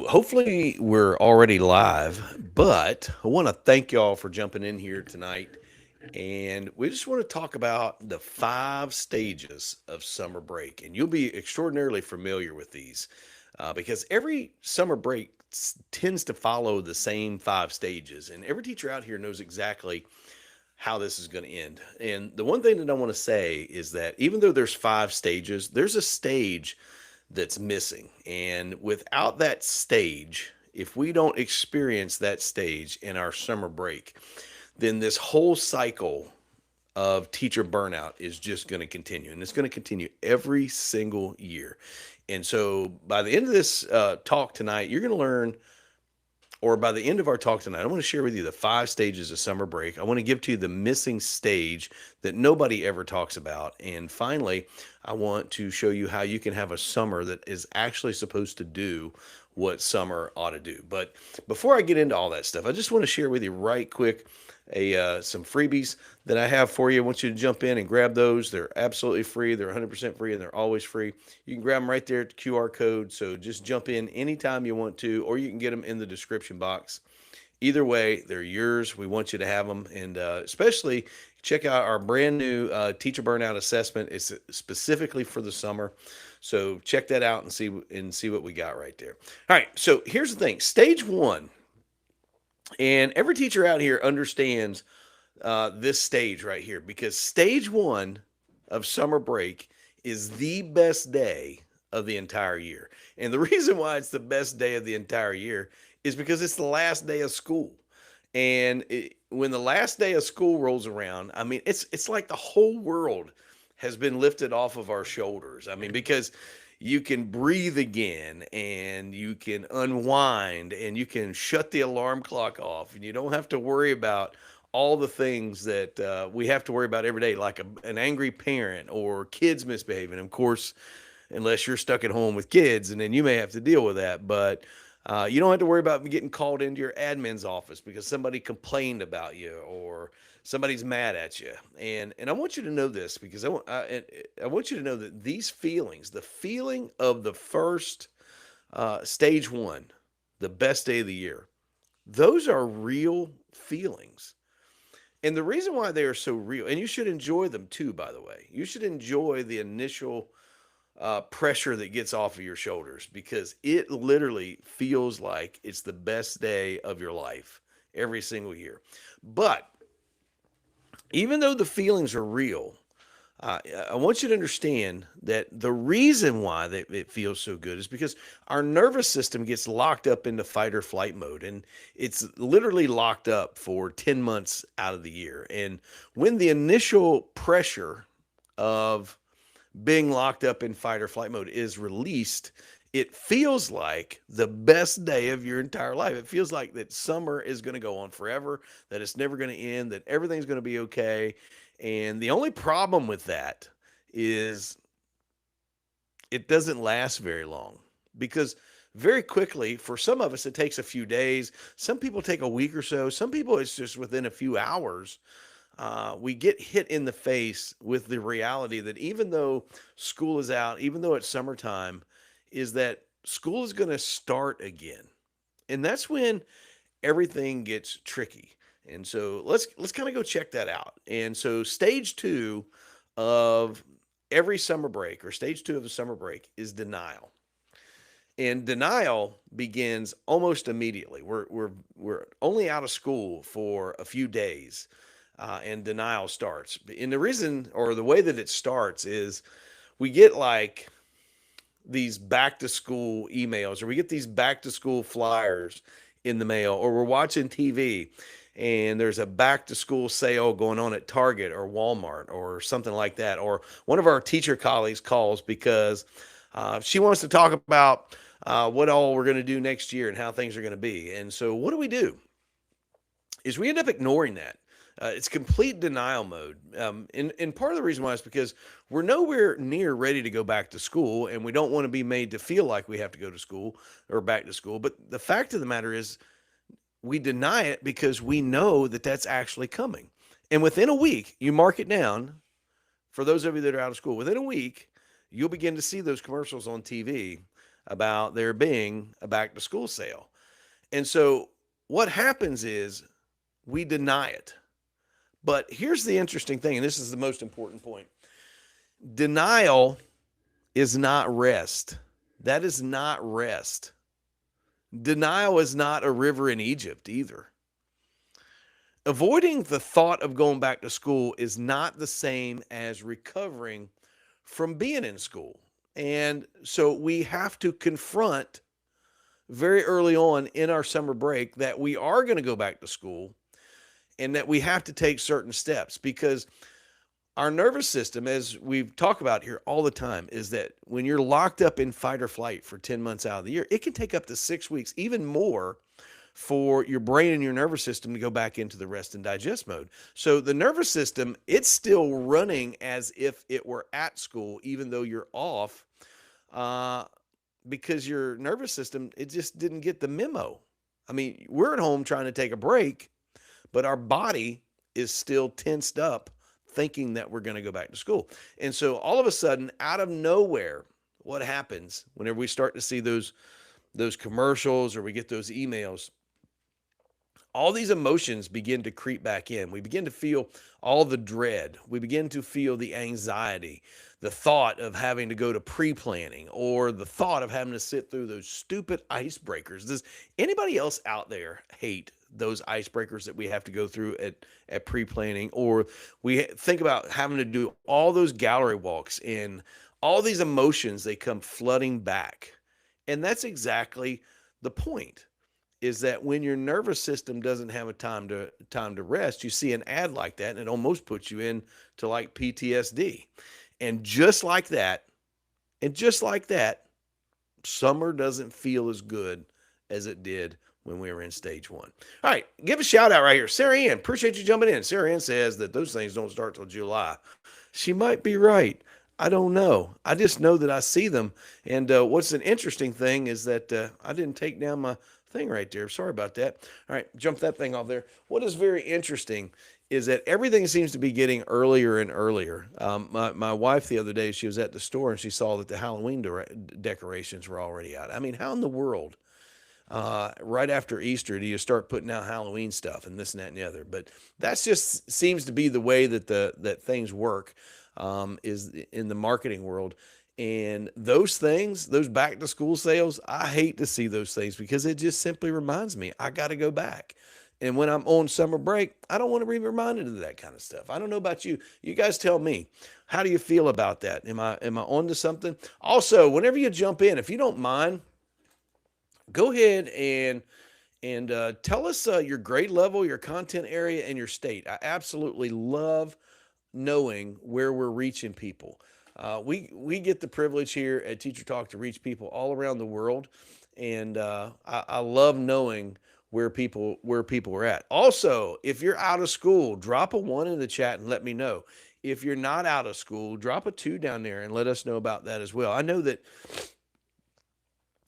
Hopefully, we're already live, but I want to thank y'all for jumping in here tonight. And we just want to talk about the five stages of summer break. And you'll be extraordinarily familiar with these because every summer break tends to follow the same five stages. And every teacher out here knows exactly how this is going to end. And the one thing that I want to say is that even though there's five stages, there's a stage that's missing. And without that stage, if we don't experience that stage in our summer break, then this whole cycle of teacher burnout is just going to continue. And it's going to continue every single year. And so by the end of this talk tonight, you're going to learn, or by the end of our talk tonight, I want to share with you the five stages of summer break. I want to give to you the missing stage that nobody ever talks about. And finally, I want to show you how you can have a summer that is actually supposed to do what summer ought to do. But before I get into all that stuff, I just want to share with you right quick some freebies that I have for you. I want you to jump in and grab those. They're absolutely free. They're 100% free, and they're always free. You can grab them right there at the QR code. So just jump in anytime you want to, or you can get them in the description box. Either way, they're yours. We want you to have them, and especially check out our brand new teacher burnout assessment. It's specifically for the summer. So check that out and see what we got right there. All right. So here's the thing. Stage one, and every teacher out here understands this stage right here because stage one of summer break is the best day of the entire year. And the reason why it's the best day of the entire year is because it's the last day of school. And when the last day of school rolls around, I mean, it's like the whole world has been lifted off of our shoulders. I mean, because you can breathe again and you can unwind and you can shut the alarm clock off and you don't have to worry about all the things that we have to worry about every day, like an angry parent or kids misbehaving. Of course, unless you're stuck at home with kids, and then you may have to deal with that. But you don't have to worry about getting called into your admin's office because somebody complained about you or somebody's mad at you. And I want you to know this because I want you to know that these feelings, the feeling of the first stage one, the best day of the year, those are real feelings. And the reason why they are so real, and you should enjoy them too, by the way, you should enjoy the initial pressure that gets off of your shoulders because it literally feels like it's the best day of your life every single year. But even though the feelings are real, I want you to understand that the reason why it feels so good is because our nervous system gets locked up into fight or flight mode, and it's literally locked up for 10 months out of the year. And when the initial pressure of being locked up in fight or flight mode is released, it feels like the best day of your entire life. It feels like that summer is going to go on forever, that it's never going to end, that everything's going to be okay. And the only problem with that is it doesn't last very long because very quickly, for some of us, it takes a few days. Some people take a week or so. Some people, it's just within a few hours. We get hit in the face with the reality that even though school is out, even though it's summertime, is that school is going to start again. And that's when everything gets tricky. And so let's kind of go check that out. And so stage two of every summer break, or stage two of the summer break, is denial. And denial begins almost immediately. We're only out of school for a few days, and denial starts. And the reason, or the way that it starts, is we get like these back to school emails, or we get these back to school flyers in the mail, or we're watching TV and there's a back to school sale going on at Target or Walmart or something like that. Or one of our teacher colleagues calls because she wants to talk about what all we're going to do next year and how things are going to be. And so what do? Is we end up ignoring that. It's complete denial mode. And part of the reason why is because we're nowhere near ready to go back to school, and we don't want to be made to feel like we have to go to school or back to school. But the fact of the matter is, we deny it because we know that that's actually coming. And within a week, you mark it down for those of you that are out of school. Within a week, you'll begin to see those commercials on TV about there being a back to school sale. And so what happens is we deny it. But here's the interesting thing, and this is the most important point: denial is not rest. That is not rest. Denial is not a river in Egypt either. Avoiding the thought of going back to school is not the same as recovering from being in school. And so we have to confront very early on in our summer break that we are going to go back to school and that we have to take certain steps, because our nervous system, as we've talked about here all the time, is that when you're locked up in fight or flight for 10 months out of the year, it can take up to 6 weeks, even more, for your brain and your nervous system to go back into the rest and digest mode. So the nervous system, it's still running as if it were at school, even though you're off, uh, because your nervous system, it just didn't get the memo. I mean, we're at home trying to take a break, but our body is still tensed up thinking that we're going to go back to school. And so all of a sudden, out of nowhere, what happens whenever we start to see those commercials or we get those emails? All these emotions begin to creep back in. We begin to feel all the dread. We begin to feel the anxiety, the thought of having to go to pre-planning, or the thought of having to sit through those stupid icebreakers. Does anybody else out there hate those icebreakers that we have to go through at pre-planning? Or we think about having to do all those gallery walks, and all these emotions, they come flooding back. And that's exactly the point, is that when your nervous system doesn't have a time to rest, you see an ad like that and it almost puts you in to like PTSD. And just like that, summer doesn't feel as good as it did when we were in stage one. All right, give a shout out right here. Sarah Ann, appreciate you jumping in. Sarah Ann says that those things don't start till July. She might be right. I don't know. I just know that I see them. And what's an interesting thing is that I didn't take down my thing right there. Sorry about that. All right, jump that thing off there. What is very interesting is that everything seems to be getting earlier and earlier. My wife the other day, she was at the store and she saw that the Halloween decorations were already out. I mean, how in the world, right after Easter, do you start putting out Halloween stuff and this and that and the other? But that's just seems to be the way that that things work, is in the marketing world. And those things, those back to school sales, I hate to see those things because it just simply reminds me I got to go back. And when I'm on summer break, I don't want to be reminded of that kind of stuff. I don't know about you. You guys tell me. How do you feel about that? Am I on to something? Also, whenever you jump in, if you don't mind, go ahead and tell us your grade level, your content area, and your state. I absolutely love knowing where we're reaching people. We get the privilege here at Teacher Talk to reach people all around the world, and I love knowing where people are at. Also, if you're out of school, drop a one in the chat and let me know. If you're not out of school, drop a two down there and let us know about that as well. I know that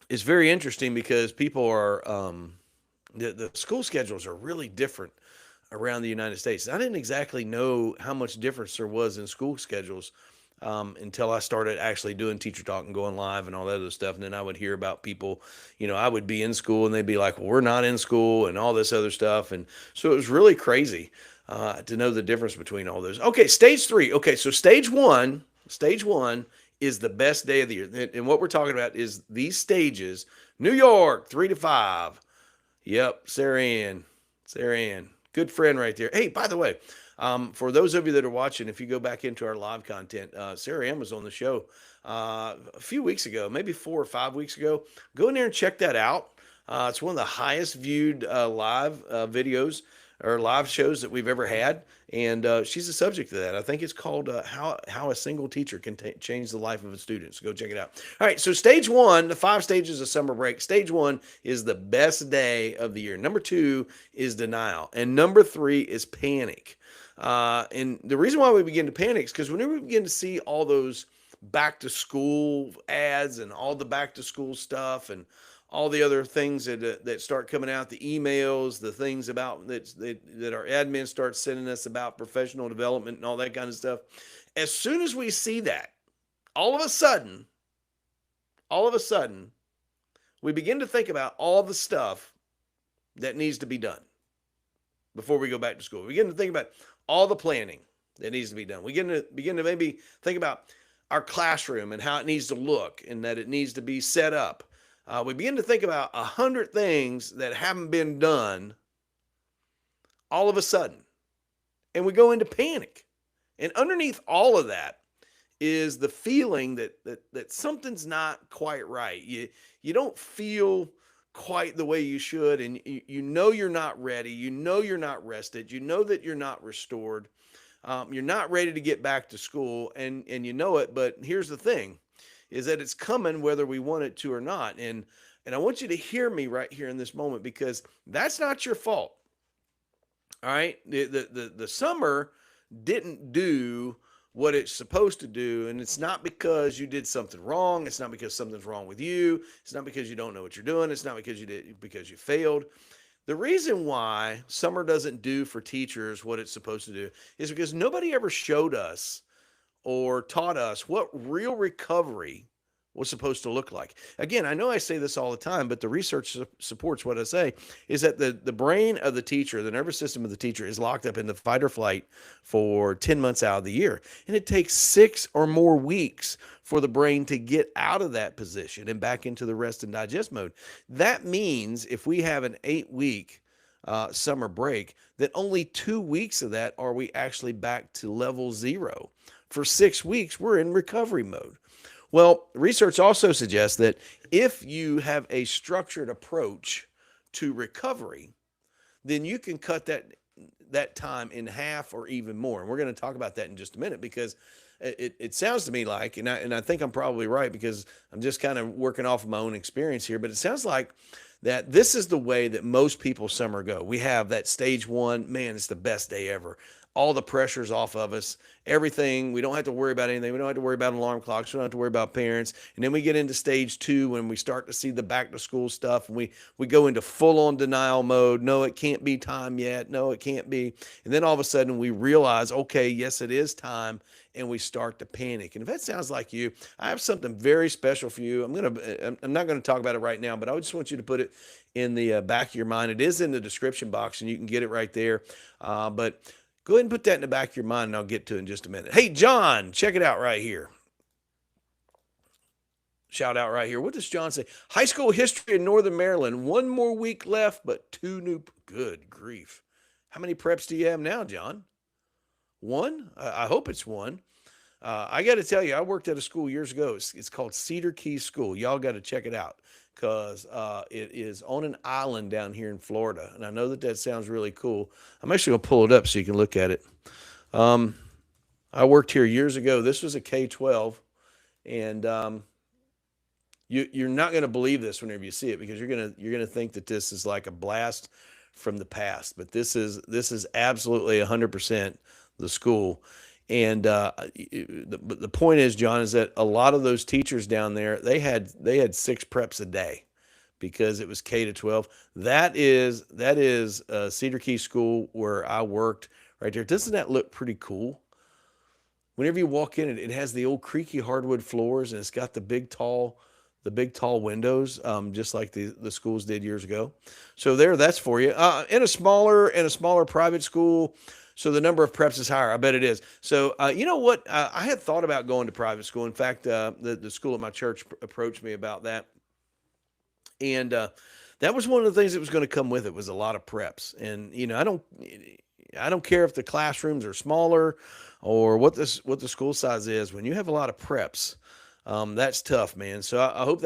it's very interesting because people are the school schedules are really different around the United States. I didn't exactly know how much difference there was in school schedules until I started actually doing Teacher Talk and going live and all that other stuff. And then I would hear about people, I would be in school and they'd be like, well, we're not in school and all this other stuff. And so it was really crazy to know the difference between all those. Okay, stage three. Okay, so stage one is the best day of the year. And what we're talking about is these stages: New York, 3 to 5. Yep, Sarah Ann. Good friend right there. Hey, by the way, for those of you that are watching, if you go back into our live content, Sarah Ann was on the show a few weeks ago, maybe 4 or 5 weeks ago. Go in there and check that out. It's one of the highest viewed live videos or live shows that we've ever had. And she's the subject of that. I think it's called How a Single Teacher Can Change the Life of a Student. So go check it out. All right, so stage one, the 5 stages of summer break. Stage one is the best day of the year. Number 2 is denial. And number 3 is panic. And the reason why we begin to panic is because whenever we begin to see all those back to school ads and all the back to school stuff and all the other things that start coming out, the emails, the things about that our admin starts sending us about professional development and all that kind of stuff. As soon as we see that, all of a sudden, we begin to think about all the stuff that needs to be done before we go back to school. We begin to think about all the planning that needs to be done. We begin to maybe think about our classroom and how it needs to look and that it needs to be set up. We begin to think about 100 things that haven't been done all of a sudden, and we go into panic. And underneath all of that is the feeling that something's not quite right. You don't feel quite the way you should, and you know you're not ready. You know you're not rested. You know that you're not restored. You're not ready to get back to school, and you know it. But here's the thing: is that it's coming whether we want it to or not. And I want you to hear me right here in this moment, because that's not your fault. All right, the summer didn't do what it's supposed to do, and it's not because you did something wrong. It's not because something's wrong with you. It's not because you don't know what you're doing. It's not because you failed. The reason why summer doesn't do for teachers what it's supposed to do is because nobody ever showed us or taught us what real recovery was supposed to look like. Again, I know I say this all the time, but the research supports what I say, is that the brain of the teacher, the nervous system of the teacher, is locked up in the fight or flight for 10 months out of the year. And it takes 6 or more weeks for the brain to get out of that position and back into the rest and digest mode. That means if we have an 8-week summer break, that only 2 weeks of that are we actually back to level 0. For 6 weeks, we're in recovery mode. Well, research also suggests that if you have a structured approach to recovery, then you can cut that time in half or even more. And we're going to talk about that in just a minute, because it sounds to me like, and I think I'm probably right, because I'm just kind of working off of my own experience here, but it sounds like that this is the way that most people summer go. We have that stage 1, man, it's the best day ever. All the pressure's off of us, everything. We don't have to worry about anything. We don't have to worry about alarm clocks. We don't have to worry about parents. And then we get into stage 2 when we start to see the back to school stuff, and we go into full on denial mode. No, it can't be time yet. No, it can't be. And then all of a sudden we realize, okay, yes, it is time. And we start to panic. And if that sounds like you, I have something very special for you. I'm not going to talk about it right now, but I just want you to put it in the back of your mind. It is in the description box, and you can get it right there. But go ahead and put that in the back of your mind, and I'll get to it in just a minute. Hey, John, check it out right here. Shout out right here. What does John say? High school history in Northern Maryland. 1 more week left, but 2 new. Good grief. How many preps do you have now, John? 1? I hope it's 1. I got to tell you, I worked at a school years ago. It's called Cedar Key School. Y'all got to check it out, because it is on an island down here in Florida. And I know that sounds really cool. I'm actually going to pull it up so you can look at it. I worked here years ago. This was a K-12, and you're not going to believe this whenever you see it, because you're gonna think that this is like a blast from the past. But this is absolutely 100% the school. And the point is, John, is that a lot of those teachers down there, they had 6 preps a day, because it was K-12. That is Cedar Key School where I worked right there. Doesn't that look pretty cool? Whenever you walk in, it has the old creaky hardwood floors, and it's got the big tall windows, just like the schools did years ago. So that's for you. In a smaller private school, so the number of preps is higher. I bet it is. So you know what? I had thought about going to private school. In fact, the school at my church approached me about that, and that was one of the things that was going to come with it, was a lot of preps. And I don't care if the classrooms are smaller or what the school size is. When you have a lot of preps, that's tough, man. So I hope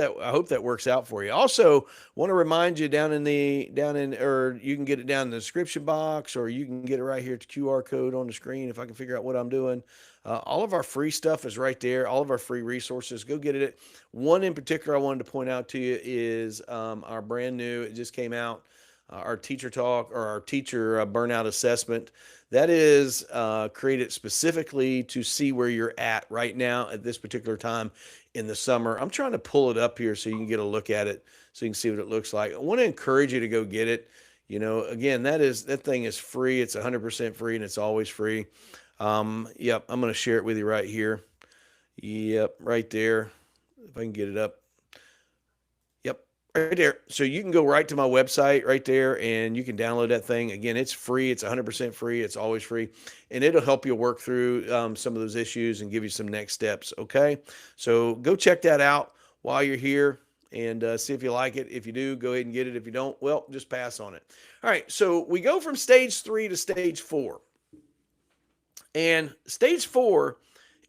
that works out for you. Also, want to remind you, or you can get it down in the description box, or you can get it right here at the QR code on the screen if I can figure out what I'm doing. All of our free stuff is right there. All of our free resources. Go get it. One in particular I wanted to point out to you is our brand new. It just came out. Our teacher talk, or our teacher burnout assessment. That is created specifically to see where you're at right now at this particular time in the summer. I'm trying to pull it up here so you can get a look at it, so you can see what it looks like. I want to encourage you to go get it. Again, that thing is free. It's 100% free, and it's always free. Yep, I'm going to share it with you right here. Yep, right there. If I can get it up. Yep. Right there. So you can go right to my website right there and you can download that thing. Again, it's free. It's 100% free. It's always free. And it'll help you work through some of those issues and give you some next steps. Okay. So go check that out while you're here and see if you like it. If you do, go ahead and get it. If you don't, well, just pass on it. All right. So we go from stage 3 to stage 4. And stage 4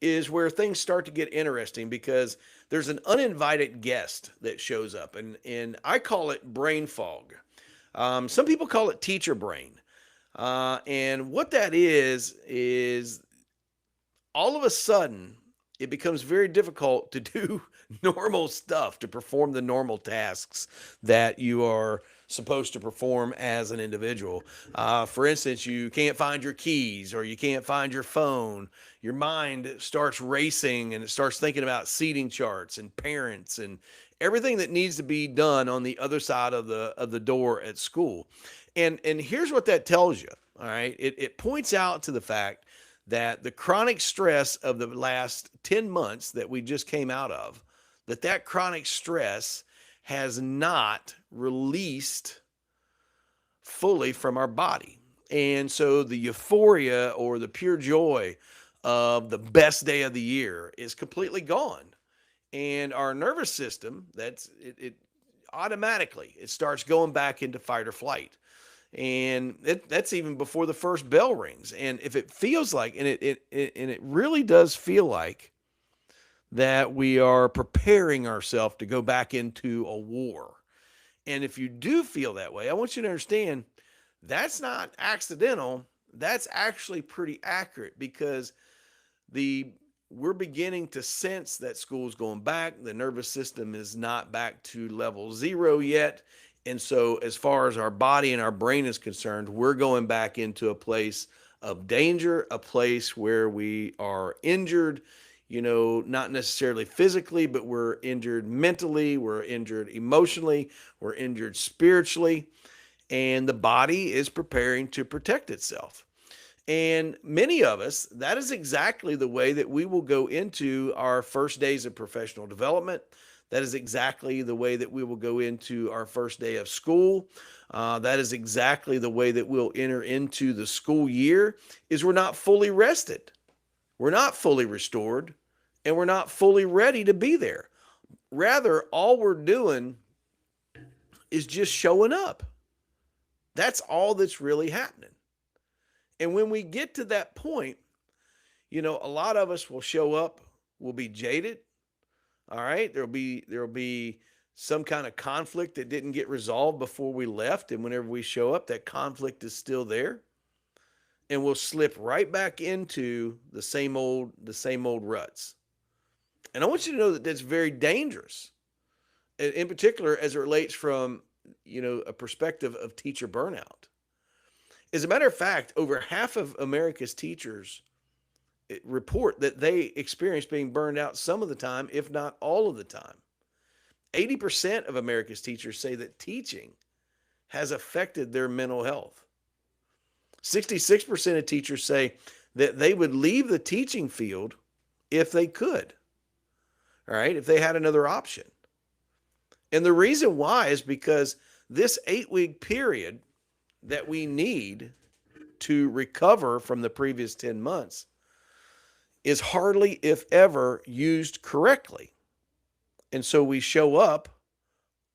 is where things start to get interesting because there's an uninvited guest that shows up, and I call it brain fog. Some people call it teacher brain, and what that is all of a sudden it becomes very difficult to do normal stuff, to perform the normal tasks that you are supposed to perform as an individual. For instance, you can't find your keys or you can't find your phone. Your mind starts racing and it starts thinking about seating charts and parents and everything that needs to be done on the other side of the door at school. And here's what that tells you. All right. It points out to the fact that the chronic stress of the last 10 months that we just came out of, that chronic stress has not released fully from our body. And so the euphoria or the pure joy of the best day of the year is completely gone. And our nervous system, it automatically it starts going back into fight or flight. And that's even before the first bell rings. And if it feels like, and it really does feel like that we are preparing ourselves to go back into a war. And if you do feel that way, I want you to understand that's not accidental. That's actually pretty accurate because we're beginning to sense that school's going back. The nervous system is not back to level 0 yet. And so as far as our body and our brain is concerned, we're going back into a place of danger, a place where we are injured, not necessarily physically, but we're injured mentally, we're injured emotionally, we're injured spiritually, and the body is preparing to protect itself. And many of us, that is exactly the way that we will go into our first days of professional development. That is exactly the way that we will go into our first day of school. That is exactly the way that we'll enter into the school year, is we're not fully rested. We're not fully restored, and we're not fully ready to be there. Rather, all we're doing is just showing up. That's all that's really happening. And when we get to that point, a lot of us will show up, we'll be jaded. All right. There'll be some kind of conflict that didn't get resolved before we left. And whenever we show up, that conflict is still there. And we'll slip right back into the same old ruts. And I want you to know that that's very dangerous. In particular, as it relates from, a perspective of teacher burnout. As a matter of fact, over half of America's teachers report that they experience being burned out some of the time, if not all of the time. 80% of America's teachers say that teaching has affected their mental health. 66% of teachers say that they would leave the teaching field if they could, all right, if they had another option. And the reason why is because this 8-week period that we need to recover from the previous 10 months is hardly, if ever, used correctly. And so we show up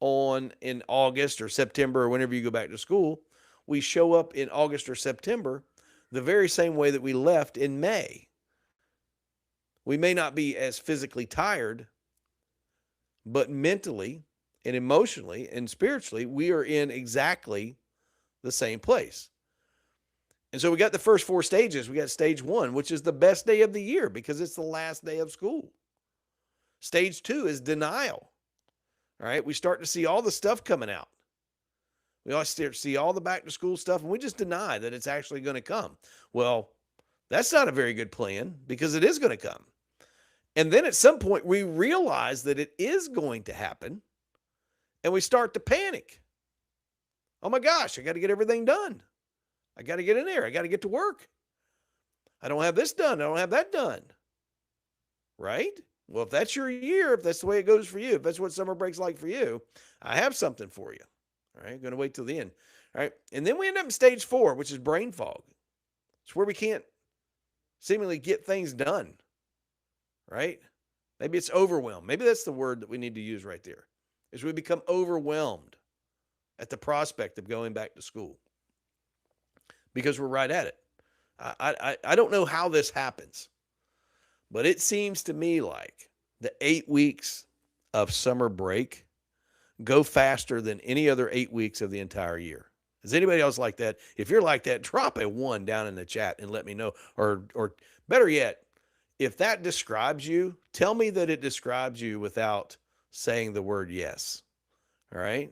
in August or September or whenever you go back to school, we show up in August or September the very same way that we left in May. We may not be as physically tired, but mentally and emotionally and spiritually, we are in exactly the same place. And so we got the first 4 stages. We got stage 1, which is the best day of the year because it's the last day of school. Stage 2 is denial. All right. We start to see all the stuff coming out. We all start to see all the back to school stuff and we just deny that it's actually going to come. Well, that's not a very good plan because it is going to come. And then at some point we realize that it is going to happen and we start to panic. Oh my gosh, I got to get everything done. I got to get in there. I got to get to work. I don't have this done. I don't have that done. Right? Well, if that's your year, if that's the way it goes for you, if that's what summer break's like for you, I have something for you. All right. Going to wait till the end. All right. And then we end up in stage 4, which is brain fog. It's where we can't seemingly get things done. Right. Maybe it's overwhelmed. Maybe that's the word that we need to use right there. Is we become overwhelmed at the prospect of going back to school because we're right at it. I don't know how this happens, but it seems to me like the 8 weeks of summer break go faster than any other 8 weeks of the entire year. Is anybody else like that? If you're like that, drop a 1 down in the chat and let me know. Or better yet, if that describes you, tell me that it describes you without saying the word yes. All right.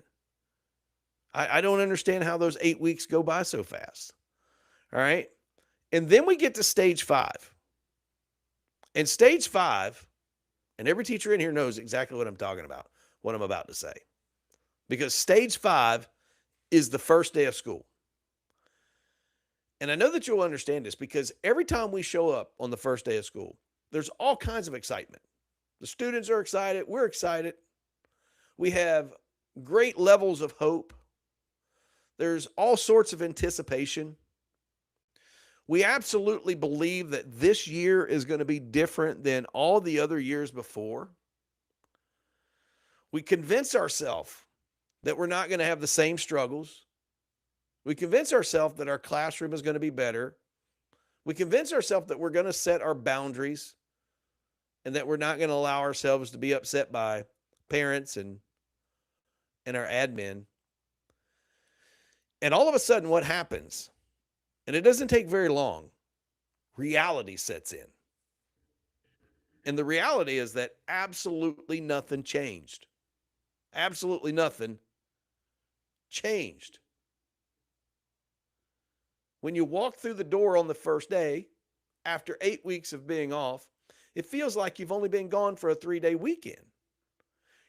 I don't understand how those 8 weeks go by so fast. All right. And then we get to stage 5. And stage 5, and every teacher in here knows exactly what I'm talking about, what I'm about to say. Because stage 5 is the first day of school. And I know that you'll understand this because every time we show up on the first day of school, there's all kinds of excitement. The students are excited. We're excited. We have great levels of hope. There's all sorts of anticipation. We absolutely believe that this year is going to be different than all the other years before. We convince ourselves that we're not going to have the same struggles. We convince ourselves that our classroom is going to be better. We convince ourselves that we're going to set our boundaries and that we're not going to allow ourselves to be upset by parents and our admin. And all of a sudden, what happens? And it doesn't take very long. Reality sets in. And the reality is that absolutely nothing changed. Absolutely nothing changed. When you walk through the door on the first day, after 8 weeks of being off, it feels like you've only been gone for a 3-day weekend.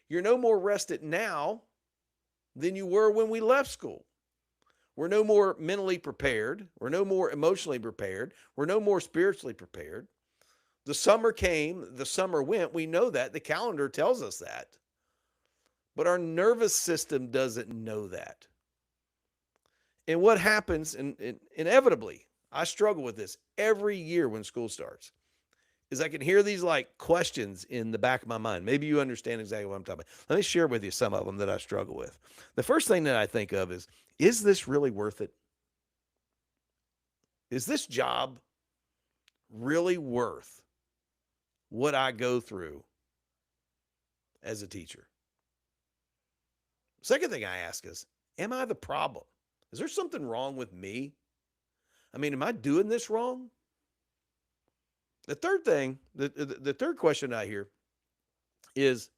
You're no more rested now than you were when we left school. We're no more mentally prepared. We're no more emotionally prepared. We're no more spiritually prepared. The summer came, the summer went. We know that. The calendar tells us that. But our nervous system doesn't know that. And what happens, and inevitably, I struggle with this every year when school starts, is I can hear these like questions in the back of my mind. Maybe you understand exactly what I'm talking about. Let me share with you some of them that I struggle with. The first thing that I think of is this really worth it? Is this job really worth what I go through as a teacher? Second thing I ask is, am I the problem? Is there something wrong with me? I mean, am I doing this wrong? The third thing, the third question I hear is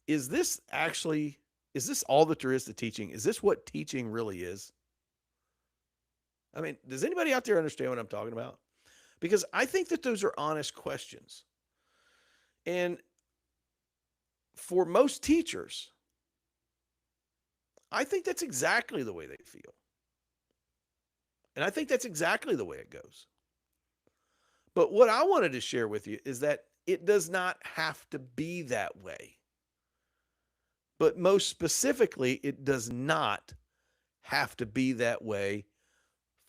this all that there is to teaching? Is this what teaching really is? I mean, does anybody out there understand what I'm talking about? Because I think that those are honest questions. And for most teachers, I think that's exactly the way they feel. And I think that's exactly the way it goes. But what I wanted to share with you is that it does not have to be that way. But most specifically, it does not have to be that way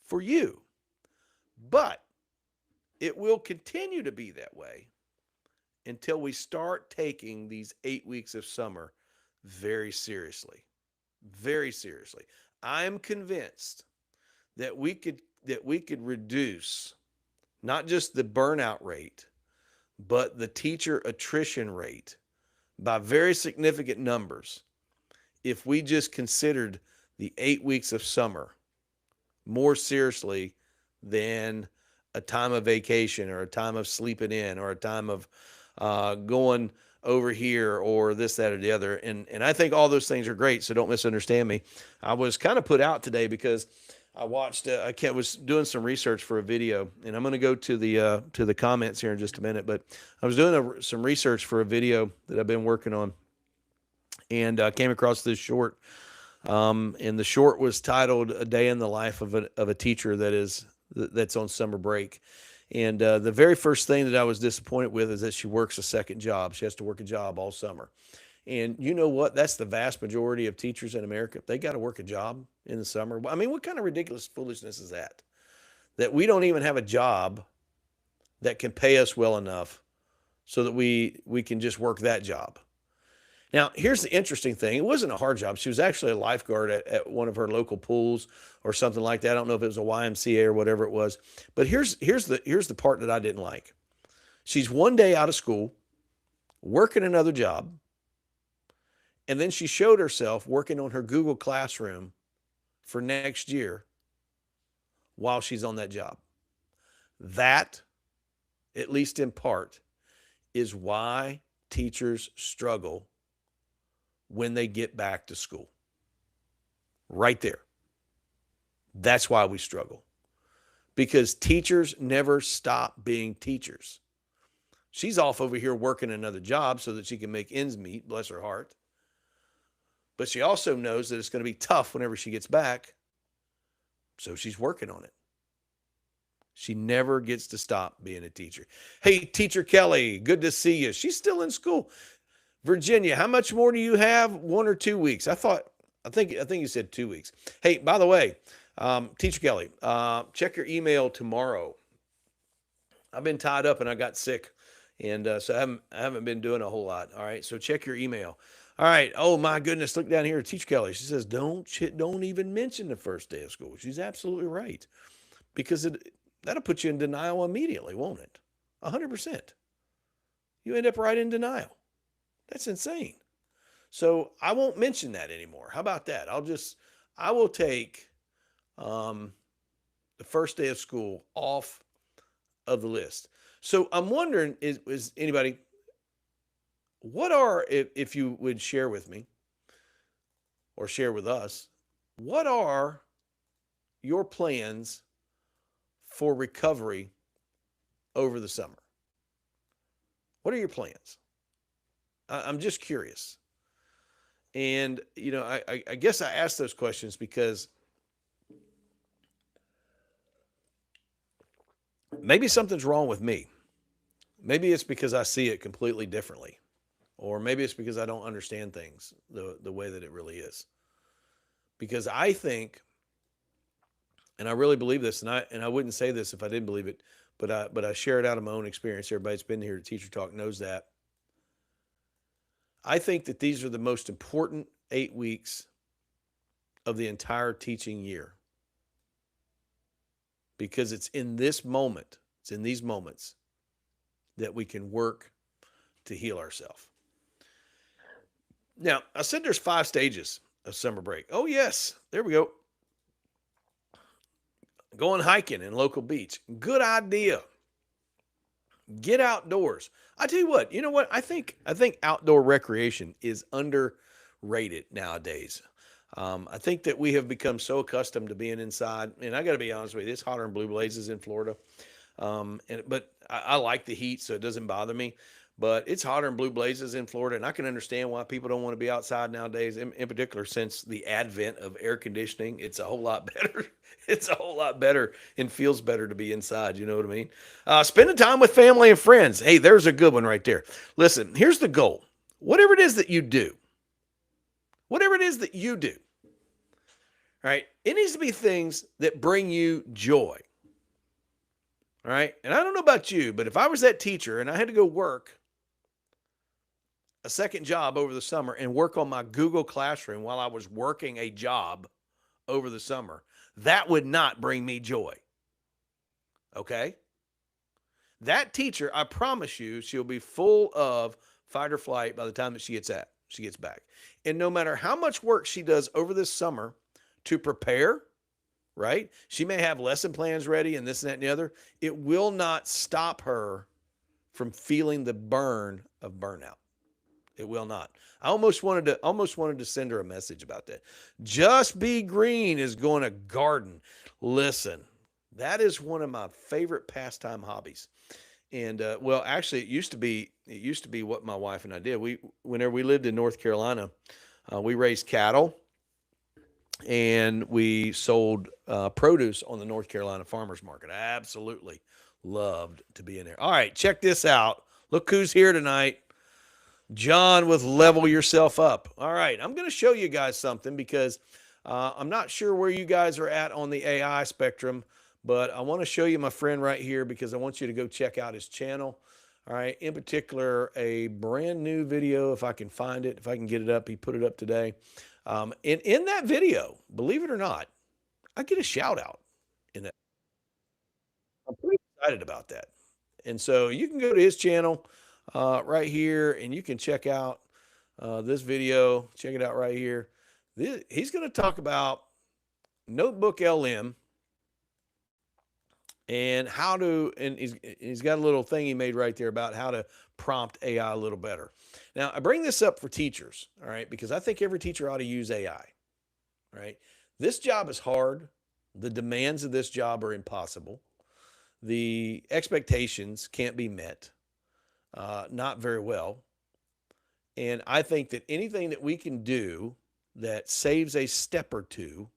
for you. But it will continue to be that way until we start taking these 8 weeks of summer very seriously. Very seriously. I'm convinced that we could reduce not just the burnout rate, but the teacher attrition rate by very significant numbers if we just considered the 8 weeks of summer more seriously than a time of vacation or a time of sleeping in or a time of going over here or this, that, or the other. And I think all those things are great, so don't misunderstand me. I was kind of put out today because I watched, I was doing some research for a video, and I'm going to go to the comments here in just a minute, but I was doing some research for a video that I've been working on, and came across this short, and the short was titled "A Day in the Life of a Teacher" that's on summer break. And the very first thing that I was disappointed with is that she works a second job. She has to work a job all summer. And you know what? That's the vast majority of teachers in America. They got to work a job in the summer. I mean, what kind of ridiculous foolishness is that? That we don't even have a job that can pay us well enough so that we can just work that job. Now, here's the interesting thing. It wasn't a hard job. She was actually a lifeguard at one of her local pools or something like that. I don't know if it was a YMCA or whatever it was. But here's the part that I didn't like. She's one day out of school, working another job, and then she showed herself working on her Google Classroom for next year while she's on that job. That, at least in part, is why teachers struggle when they get back to school. Right there. That's why we struggle. Because teachers never stop being teachers. She's off over here working another job so that she can make ends meet, bless her heart. But she also knows that it's going to be tough whenever she gets back. So she's working on it. She never gets to stop being a teacher. Hey, Teacher Kelly, good to see you. She's still in school. Virginia, how much more do you have? 1 or 2 weeks? I think you said 2 weeks. Hey, by the way, Teacher Kelly, check your email tomorrow. I've been tied up and I got sick, and so I haven't been doing a whole lot. All right, so check your email. All right. Oh my goodness, look down here, Teacher Kelly. She says don't even mention the first day of school. She's absolutely right, because that'll put you in denial immediately, won't it? 100%. You end up right in denial. That's insane. So I won't mention that anymore. How about that? I will take the first day of school off of the list. So I'm wondering, is anybody, if you would share with me or share with us, what are your plans for recovery over the summer? What are your plans? I'm just curious. And, I guess I ask those questions because maybe something's wrong with me. Maybe it's because I see it completely differently. Or maybe it's because I don't understand things the way that it really is. Because I think, and I really believe this, and I wouldn't say this if I didn't believe it, but I share it out of my own experience. Everybody that's been here to Teacher Talk knows that. I think that these are the most important 8 weeks of the entire teaching year, because it's in these moments that we can work to heal ourselves. Now, I said there's 5 stages of summer break. Oh, yes, there we go. Going hiking in local beach. Good idea. Get outdoors. I tell you what, you know what? I think outdoor recreation is underrated nowadays. I think that we have become so accustomed to being inside, and I got to be honest with you, it's hotter than blue blazes in Florida. But I like the heat, so it doesn't bother me. But it's hotter than blue blazes in Florida, and I can understand why people don't want to be outside nowadays. In particular, since the advent of air conditioning, it's a whole lot better. It's a whole lot better and feels better to be inside. You know what I mean? Spending time with family and friends. Hey, there's a good one right there. Listen, here's the goal. Whatever it is that you do, right? It needs to be things that bring you joy. All right. And I don't know about you, but if I was that teacher and I had to go work a second job over the summer and work on my Google Classroom while I was working a job over the summer, that would not bring me joy. Okay? That teacher, I promise you, she'll be full of fight or flight by the time that she gets back. And no matter how much work she does over this summer to prepare, right? She may have lesson plans ready and this and that and the other. It will not stop her from feeling the burn of burnout. It will not. I almost wanted to send her a message about that. Just Be Green is going to garden. Listen, that is one of my favorite pastime hobbies. And well, actually, it used to be what my wife and I did. Whenever we lived in North Carolina, we raised cattle, and we sold produce on the North Carolina farmers market. I absolutely Loved to be in there. All right, check this out. Look who's here tonight. John with Level Yourself Up. All right, I'm going to show you guys something because I'm not sure where you guys are at on the AI spectrum, but I want to show you my friend right here because I want you to go check out his channel. All right, in particular, a brand new video, if I can find it, if I can get it up, he put it up today. And in that video, believe it or not, I get a shout out in that. I'm pretty excited about that. And so you can go to his channel right here and you can check out this video. Check it out right here. He's going to talk about Notebook LM and how to, and he's got a little thing he made right there about how to prompt AI a little better. Now, I bring this up for teachers, all right, because I think every teacher ought to use AI, right? This job is hard. The demands of this job are impossible. The expectations can't be met, not very well. And I think that anything that we can do that saves a step or two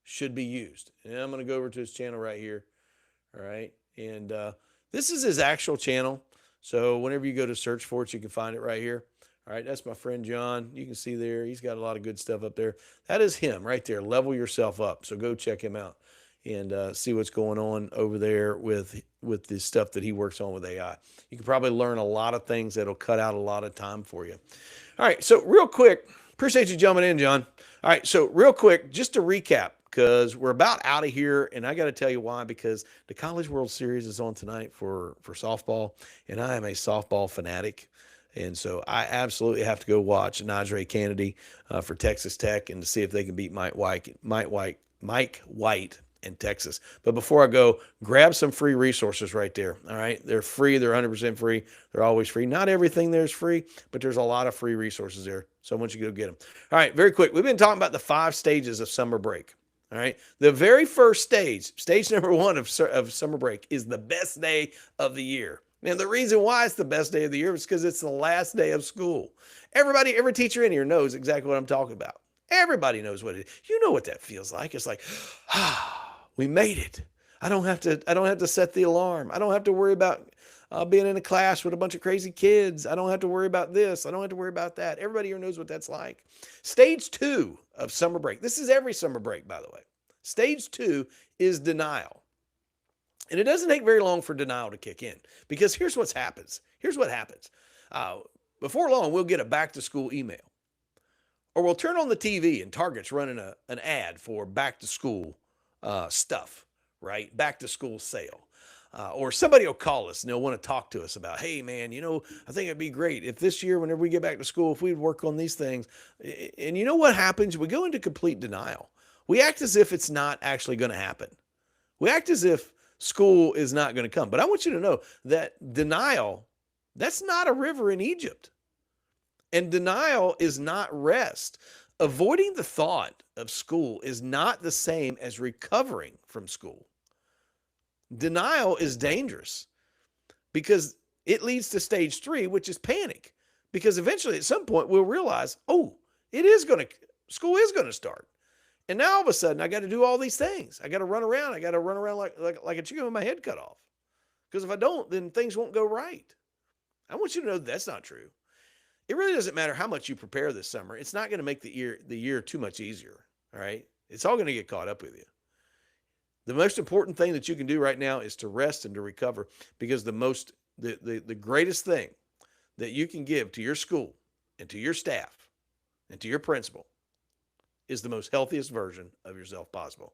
should be used. And I'm going to go over to his channel right here. All right. And this is his actual channel. So whenever you go to search for it, you can find it right here. All right. That's my friend John. You can see there. He's got a lot of good stuff up there. That is him right there. Level Yourself Up. So go check him out and see what's going on over there with the stuff that he works on with AI. You can probably learn a lot of things that'll cut out a lot of time for you. All right. So real quick, appreciate you jumping in, John. All right. So real quick, just to recap, because we're about out of here, and I got to tell you why. Because the College World Series is on tonight for softball, and I am a softball fanatic, and so I absolutely have to go watch Najee Kennedy for Texas Tech and to see if they can beat Mike White in Texas. But before I go, grab some free resources right there. All right, they're free. They're 100% free. They're always free. Not everything there is free, but there's a lot of free resources there. So I want you to go get them. All right, very quick. We've been talking about the 5 stages of summer break. All right. The very first stage number 1 of summer break, is the best day of the year. And the reason why it's the best day of the year is because it's the last day of school. Every teacher in here knows exactly what I'm talking about. Everybody knows what it is. You know what that feels like. It's like, we made it. I don't have to set the alarm. I don't have to worry about being in a class with a bunch of crazy kids. I don't have to worry about this. I don't have to worry about that. Everybody here knows what that's like. Stage 2 of summer break. This is every summer break, by the way. Stage 2 is denial. And it doesn't take very long for denial to kick in, because here's what happens. Before long, we'll get a back to school email, or we'll turn on the TV and Target's running an ad for back to school stuff, right? Back to school sale. Or somebody will call us and they'll want to talk to us about, hey, man, I think it'd be great if this year, whenever we get back to school, if we'd work on these things. And you know what happens? We go into complete denial. We act as if it's not actually going to happen. We act as if school is not going to come. But I want you to know that denial, that's not a river in Egypt. And denial is not rest. Avoiding the thought of school is not the same as recovering from school. Denial is dangerous because it leads to stage 3, which is panic. Because eventually at some point we'll realize, school is going to start. And now all of a sudden I got to do all these things. I got to run around. I got to run around like a chicken with my head cut off. Because if I don't, then things won't go right. I want you to know that's not true. It really doesn't matter how much you prepare this summer. It's not going to make the year too much easier. All right. It's all going to get caught up with you. The most important thing that you can do right now is to rest and to recover, because the greatest thing that you can give to your school and to your staff and to your principal is the most healthiest version of yourself possible.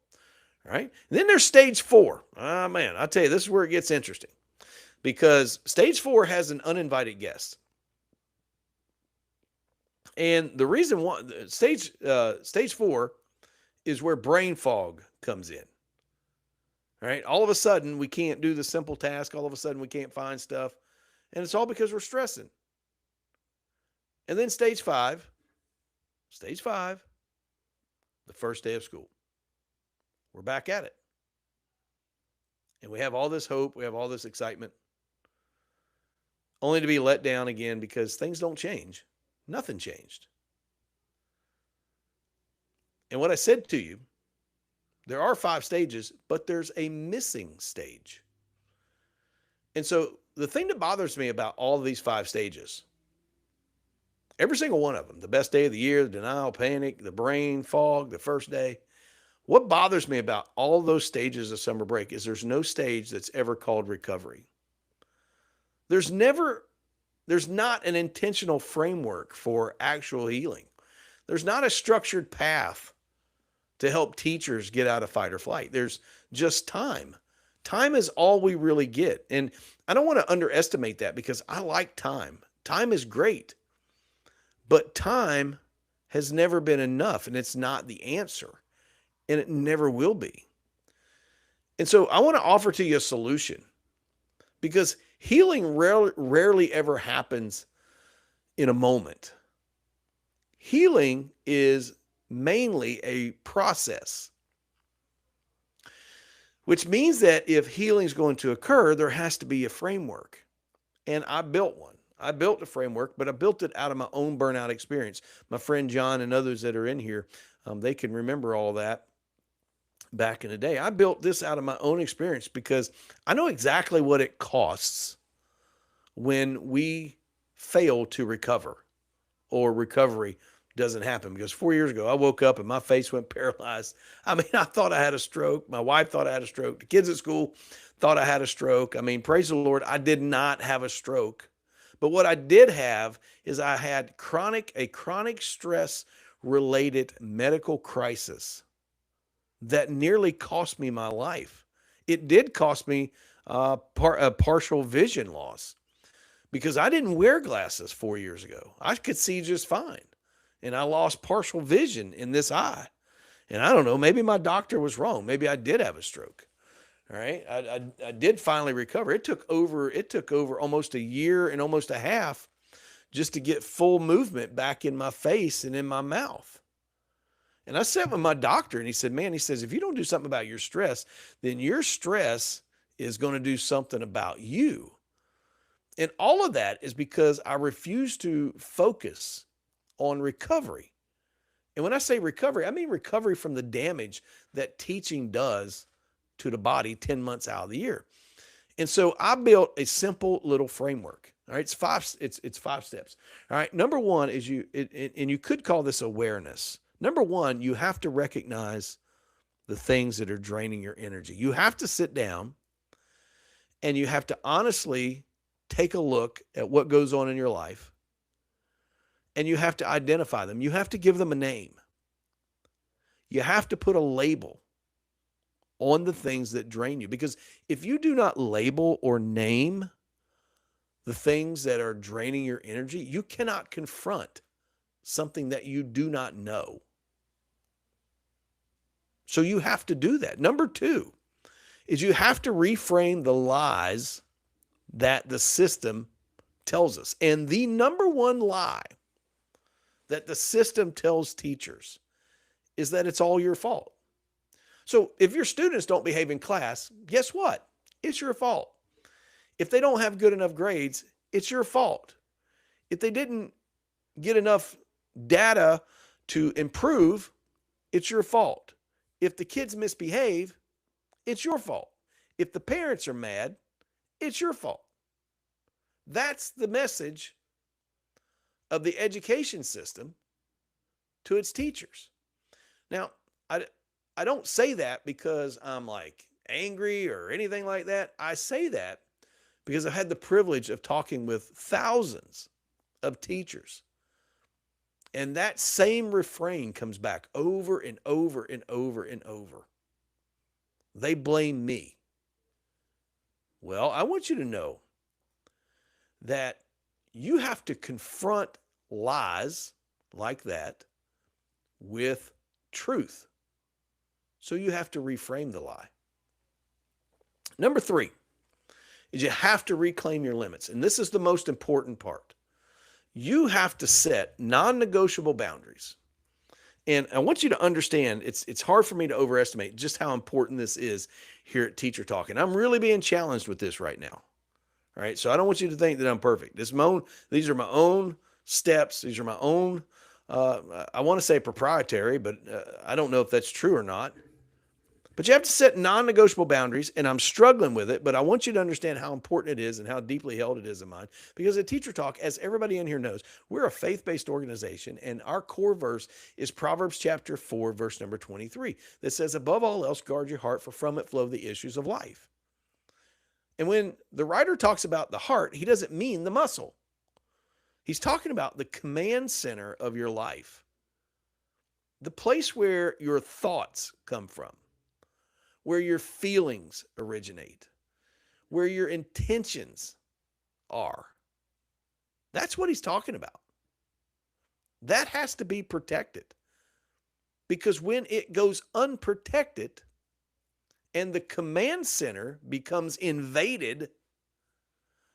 All right. And then there's stage 4. Ah, man, I'll tell you, this is where it gets interesting, because stage 4 has an uninvited guest. And the reason why stage 4 is where brain fog comes in. All right. All of a sudden, we can't do the simple task. All of a sudden, we can't find stuff. And it's all because we're stressing. And then stage 5, the first day of school. We're back at it. And we have all this hope. We have all this excitement, only to be let down again because things don't change. Nothing changed. And what I said to you, there are 5 stages, but there's a missing stage. And so the thing that bothers me about all of these 5 stages, every single one of them, the best day of the year, the denial, panic, the brain fog, the first day, what bothers me about all those stages of summer break is there's no stage that's ever called recovery. There's never, there's not an intentional framework for actual healing. There's not a structured path to help teachers get out of fight or flight. There's just time. Time is all we really get. And I don't want to underestimate that because I like time. Time is great, but time has never been enough and it's not the answer and it never will be. And so I want to offer to you a solution because healing rarely ever happens in a moment. Healing is mainly a process, which means that if healing is going to occur, there has to be a framework. And I built one. I built a framework, but I built it out of my own burnout experience. My friend John and others that are in here, they can remember all that back in the day. I built this out of my own experience because I know exactly what it costs when we fail to recover or recovery doesn't happen. Because 4 years ago, I woke up and my face went paralyzed. I mean, I thought I had a stroke. My wife thought I had a stroke. The kids at school thought I had a stroke. I mean, praise the Lord, I did not have a stroke. But what I did have is I had a chronic stress related medical crisis that nearly cost me my life. It did cost me a partial vision loss because I didn't wear glasses 4 years ago. I could see just fine. And I lost partial vision in this eye. And I don't know, maybe my doctor was wrong. Maybe I did have a stroke. All right. I did finally recover. It took over almost a year and almost a half just to get full movement back in my face and in my mouth. And I sat with my doctor and he said, man, he says, if you don't do something about your stress, then your stress is going to do something about you. And all of that is because I refuse to focus on recovery. And when I say recovery, I mean recovery from the damage that teaching does to the body 10 months out of the year. And so I built a simple little framework. All right. It's 5 steps. All right. Number one is and you could call this awareness. Number one, you have to recognize the things that are draining your energy. You have to sit down and you have to honestly take a look at what goes on in your life. And you have to identify them. You have to give them a name. You have to put a label on the things that drain you. Because if you do not label or name the things that are draining your energy, you cannot confront something that you do not know. So you have to do that. Number two is you have to reframe the lies that the system tells us. And the number one lie that the system tells teachers is that it's all your fault. So if your students don't behave in class, guess what? It's your fault. If they don't have good enough grades, it's your fault. If they didn't get enough data to improve, it's your fault. If the kids misbehave, it's your fault. If the parents are mad, it's your fault. That's the message of the education system to its teachers. Now, I don't say that because I'm like angry or anything like that. I say that because I've had the privilege of talking with thousands of teachers. And that same refrain comes back over and over and over and over. They blame me. Well, I want you to know that you have to confront lies like that with truth. So you have to reframe the lie. Number three is you have to reclaim your limits. And this is the most important part. You have to set non-negotiable boundaries. And I want you to understand, it's hard for me to overestimate just how important this is here at Teacher Talk. And I'm really being challenged with this right now. All right. So I don't want you to think that I'm perfect. These are my own steps. These are my own, I want to say proprietary, but I don't know if that's true or not. But you have to set non-negotiable boundaries, and I'm struggling with it, but I want you to understand how important it is and how deeply held it is in mine. Because at Teacher Talk, as everybody in here knows, we're a faith-based organization, and our core verse is Proverbs chapter 4, verse number 23, that says, above all else, guard your heart, for from it flow the issues of life. And when the writer talks about the heart, he doesn't mean the muscle. He's talking about the command center of your life, the place where your thoughts come from, where your feelings originate, where your intentions are. That's what he's talking about. That has to be protected, because when it goes unprotected and the command center becomes invaded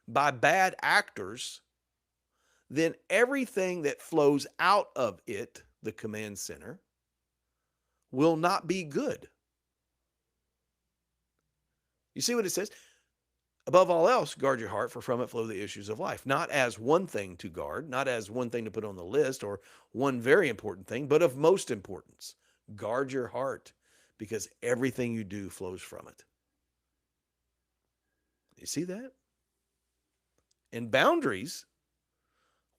by bad actors, then everything that flows out of it, the command center, will not be good. You see what it says? Above all else, guard your heart, for from it flow the issues of life. Not as one thing to guard, not as one thing to put on the list or one very important thing, but of most importance. Guard your heart, because everything you do flows from it. You see that? And boundaries,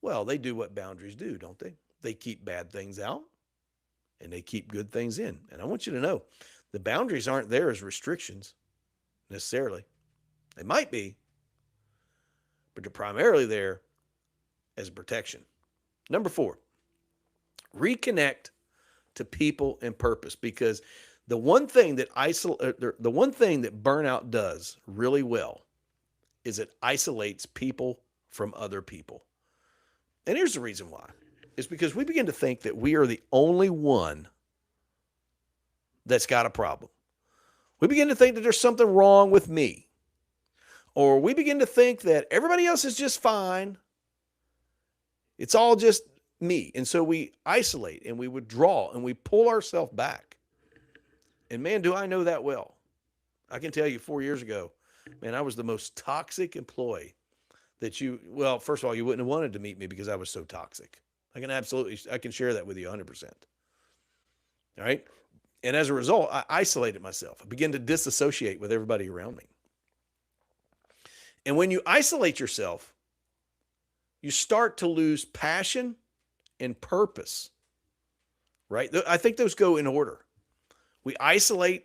well, they do what boundaries do, don't they? They keep bad things out and they keep good things in. And I want you to know, the boundaries aren't there as restrictions necessarily. They might be, but they're primarily there as protection. Number 4, reconnect to people and purpose, because the one thing that burnout does really well is it isolates people from other people. And here's the reason why. It's because we begin to think that we are the only one that's got a problem. We begin to think that there's something wrong with me. Or we begin to think that everybody else is just fine. It's all just me. And so we isolate and we withdraw and we pull ourselves back. And man, do I know that well. I can tell you 4 years ago, man, I was the most toxic employee that well, first of all, you wouldn't have wanted to meet me because I was so toxic. I can share that with you 100%. All right. And as a result, I isolated myself. I began to disassociate with everybody around me. And when you isolate yourself, you start to lose passion and purpose, right? I think those go in order. We isolate,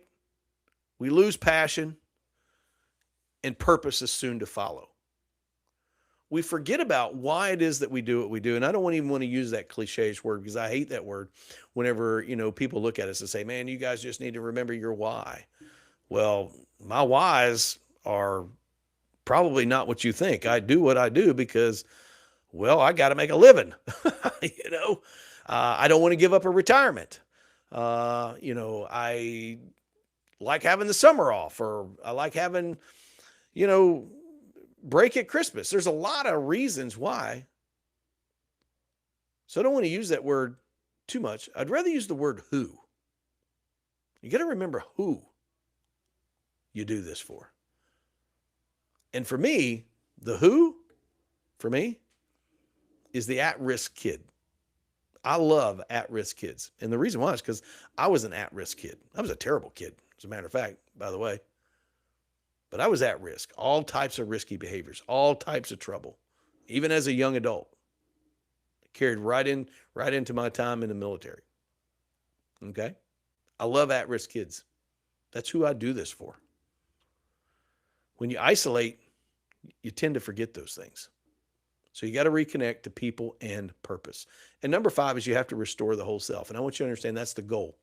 we lose passion, and purpose is soon to follow. We forget about why it is that we do what we do. And I don't even want to use that cliche word, because I hate that word whenever, people look at us and say, man, you guys just need to remember your why. Well, my whys are probably not what you think. I do what I do because, well, I got to make a living. I don't want to give up a retirement. I like having the summer off, or I like having, break at Christmas. There's a lot of reasons why. So I don't want to use that word too much. I'd rather use the word who. You got to remember who you do this for. And for me, the who, for me, is the at-risk kid. I love at-risk kids. And the reason why is because I was an at-risk kid. I was a terrible kid, as a matter of fact, by the way. But I was at risk, all types of risky behaviors, all types of trouble, even as a young adult. Carried right into my time in the military. Okay? I love at-risk kids. That's who I do this for. When you isolate, you tend to forget those things. So you got to reconnect to people and purpose. And number 5 is you have to restore the whole self. And I want you to understand that's the goal.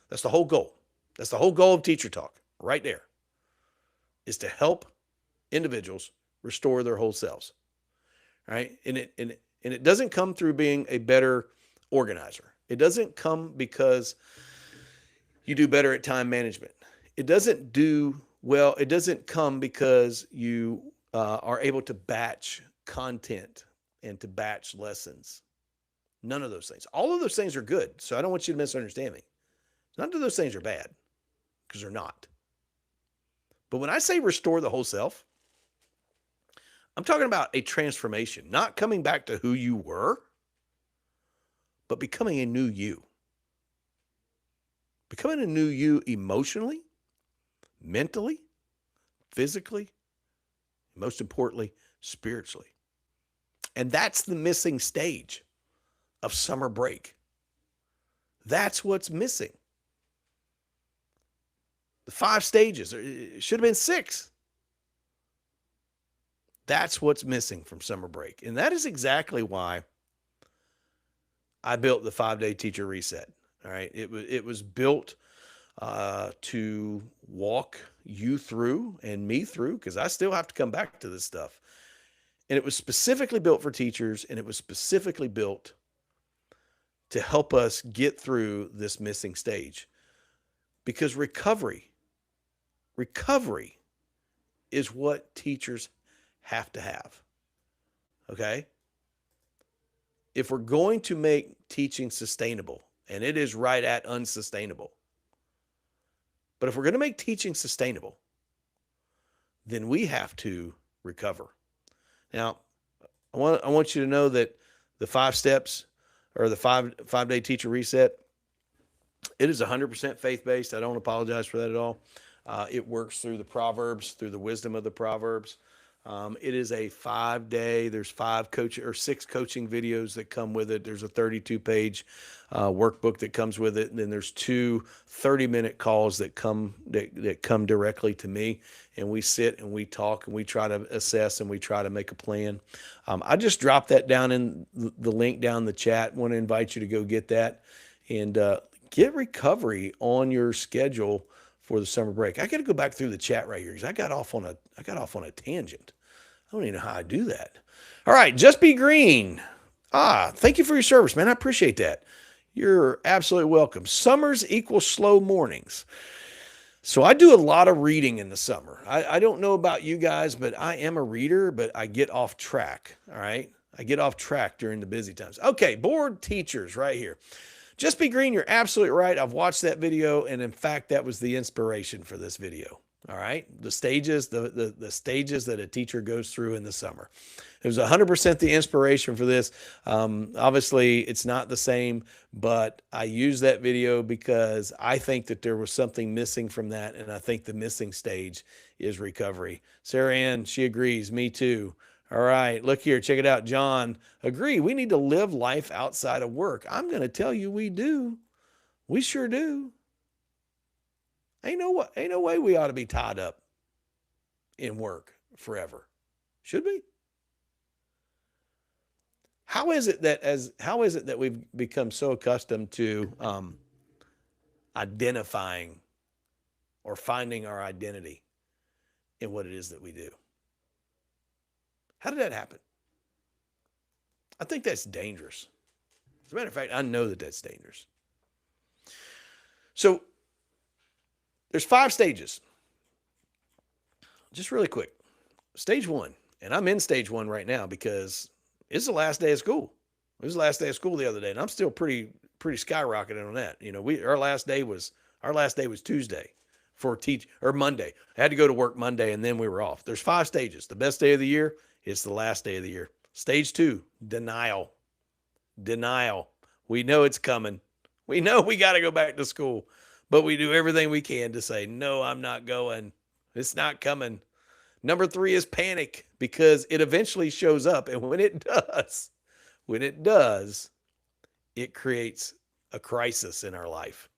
That's the whole goal. That's the whole goal of Teacher Talk right there, is to help individuals restore their whole selves. All right? And it doesn't come through being a better organizer. It doesn't come because you do better at time management. It doesn't come because you are able to batch content and to batch lessons. None of those things. All of those things are good. So I don't want you to misunderstand me. None of those things are bad, because they're not. But when I say restore the whole self, I'm talking about a transformation, not coming back to who you were, but becoming a new you. Becoming a new you emotionally, mentally, physically, most importantly, spiritually. And that's the missing stage of summer break. That's what's missing. The 5 stages, it should have been 6. That's what's missing from summer break. And that is exactly why I built the 5-day teacher reset. All right. It was built to walk you through and me through, because I still have to come back to this stuff. And it was specifically built for teachers, and it was specifically built to help us get through this missing stage. Because recovery is what teachers have to have. Okay? If we're going to make teaching sustainable, and it is right at unsustainable, but if we're going to make teaching sustainable, then we have to recover. Now, I want you to know that the 5 steps, or the 5-day teacher reset, it is 100% faith-based. I don't apologize for that at all. It works through the Proverbs, through the wisdom of the Proverbs. It is a 5-day. There's 6 coaching videos that come with it. There's a 32-page workbook that comes with it. And then there's 2 30-minute calls that come directly to me. And we sit and we talk and we try to assess and we try to make a plan. I just dropped that down in the link down in the chat. I want to invite you to go get that and get recovery on your schedule for the summer break. I got to go back through the chat right here because I got off on a tangent. I don't even know how I do that. All right, Just Be Green. Thank you for your service, man. I appreciate that. You're absolutely welcome. Summers equal slow mornings. So I do a lot of reading in the summer. I don't know about you guys, but I am a reader, but I get off track. All right. I get off track during the busy times. Okay, bored teachers right here. Just Be Green, you're absolutely right. I've watched that video, and in fact, that was the inspiration for this video. All right, the stages, the stages that a teacher goes through in the summer. It was 100% the inspiration for this. Obviously, it's not the same, but I used that video because I think that there was something missing from that, and I think the missing stage is recovery. Sarah Ann, she agrees. Me too. All right, look here. Check it out. John, agree. We need to live life outside of work. I'm going to tell you we do. We sure do. Ain't no way we ought to be tied up in work forever. Should we? How is it that we've become so accustomed to identifying or finding our identity in what it is that we do? How did that happen? I think that's dangerous. As a matter of fact, I know that that's dangerous. So there's 5 stages. Just really quick. Stage 1, and I'm in stage 1 right now because it's the last day of school. It was the last day of school the other day, and I'm still pretty skyrocketed on that. You know, our last day was Tuesday or Monday. I had to go to work Monday, and then we were off. There's 5 stages. The best day of the year, it's the last day of the year. Stage 2, denial. Denial. We know it's coming. We know we got to go back to school, but we do everything we can to say, no, I'm not going. It's not coming. Number 3 is panic, because it eventually shows up. And when it does, it creates a crisis in our life.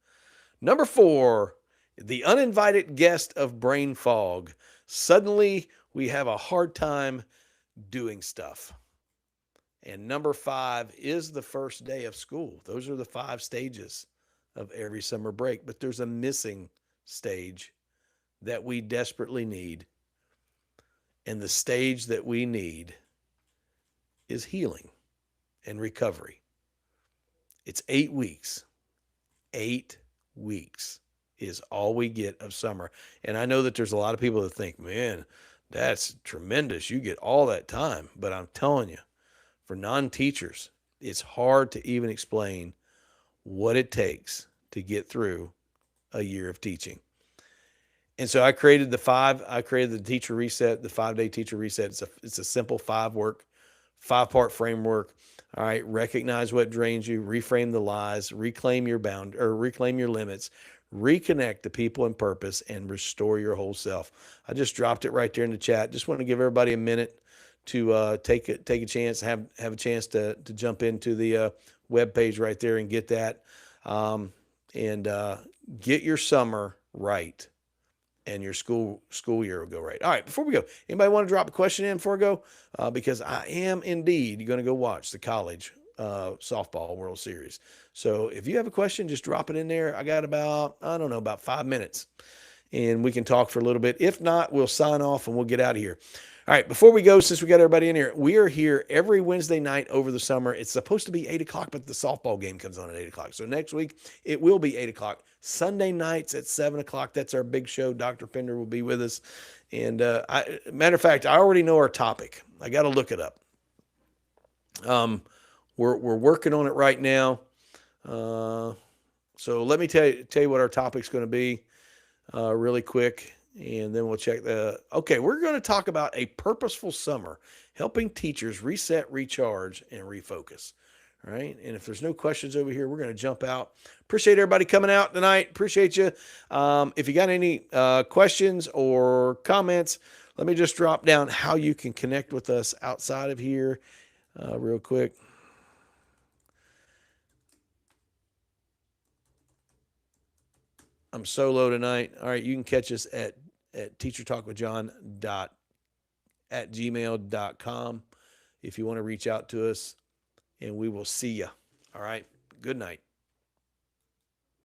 Number 4, the uninvited guest of brain fog. Suddenly we have a hard time doing stuff. And number 5 is the first day of school. Those are the 5 stages of every summer break. But there's a missing stage that we desperately need. And the stage that we need is healing and recovery. It's 8 weeks. 8 weeks is all we get of summer. And I know that there's a lot of people that think, man, that's tremendous. You get all that time. But I'm telling you, for non-teachers, it's hard to even explain what it takes to get through a year of teaching. And so I created the teacher reset, the 5-day teacher reset. It's a simple 5-part framework. All right. Recognize what drains you, reframe the lies, reclaim your reclaim your limits, reconnect to people and purpose, and restore your whole self. I just dropped it right there in the chat. Just want to give everybody a minute to take a chance, have a chance to jump into the web page right there and get that, and get your summer right, and your school year will go right. All right, before we go, anybody want to drop a question in before I go? Because I am indeed going to go watch the college softball World Series. So if you have a question, just drop it in there. I got about 5 minutes, and we can talk for a little bit. If not, we'll sign off and we'll get out of here. All right, before we go, since we got everybody in here, we are here every Wednesday night over the summer. It's supposed to be 8 o'clock, but the softball game comes on at 8 o'clock. So next week, it will be 8 o'clock. Sunday nights at 7 o'clock, that's our big show. Dr. Pender will be with us. And matter of fact, I already know our topic. I got to look it up. We're working on it right now. So let me tell you what our topic's going to be really quick. And then we'll check okay, we're going to talk about a purposeful summer, helping teachers reset, recharge, and refocus. All right. And if there's no questions over here, we're going to jump out. Appreciate everybody coming out tonight. Appreciate you. If you got any questions or comments, let me just drop down how you can connect with us outside of here real quick. I'm solo tonight. All right, you can catch us at teachertalkwithjohn@gmail.com if you want to reach out to us, and we will see you. All right, good night.